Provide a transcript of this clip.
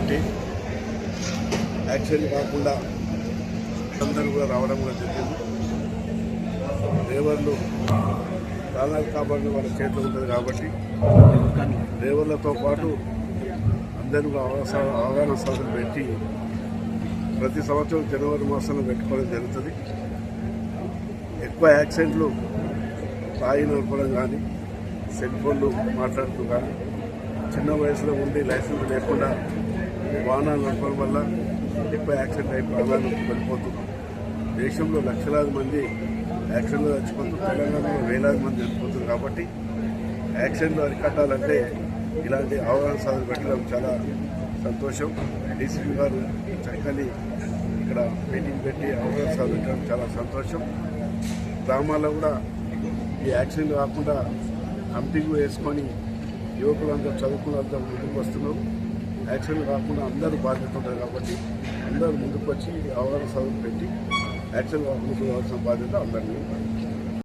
పెట్టి యాక్సిడెంట్ కాకుండా అందరూ కూడా రావడం కూడా జరిగింది. డ్రైవర్లు ప్రాణాలు కాపాడిన వాళ్ళ చేతిలో ఉంటుంది కాబట్టి డ్రైవర్లతో పాటు అందరూ అవగాహన సభలు పెట్టి ప్రతి సంవత్సరం జనవరి మాసంలో పెట్టుకోవడం జరుగుతుంది. ఎక్కువ యాక్సిడెంట్లు తాగి నడపడం కానీ, సెల్ ఫోన్లు మాట్లాడుతూ కానీ, చిన్న వయసులో ఉండి లైసెన్స్ లేకుండా వాహనాలు నడపడం వల్ల ఎక్కువ యాక్సిడెంట్ అయి ప్రాణాలు వెళ్ళిపోతున్నాం. దేశంలో లక్షలాది మంది యాక్సిడెంట్లు చచ్చిపోతూ, తెలంగాణలో వేలాది మంది చచ్చిపోతున్నారు. కాబట్టి యాక్సిడెంట్లు అరికట్టాలంటే ఇలాంటి అవగాహన సభలు పెట్టడం చాలా సంతోషం. డీసీపీ గారు చక్కని ఇక్కడ మీటింగ్ పెట్టి అవగాహన సభలు పెట్టడం చాలా సంతోషం. గ్రామాల్లో కూడా ఈ యాక్సిడెంట్ కాకుండా కమిటీలు వేసుకొని యువకులందరూ చదువుకున్నంతా ముందుకు వస్తున్నారు. యాక్సిడెంట్ కాకుండా అందరూ బాధ్యత ఉంటారు కాబట్టి అందరూ ముందుకు వచ్చి అవగాహన సభలు పెట్టి యాక్సిడెంట్ కాకుండా చూడాల్సిన బాధ్యత అందరినీ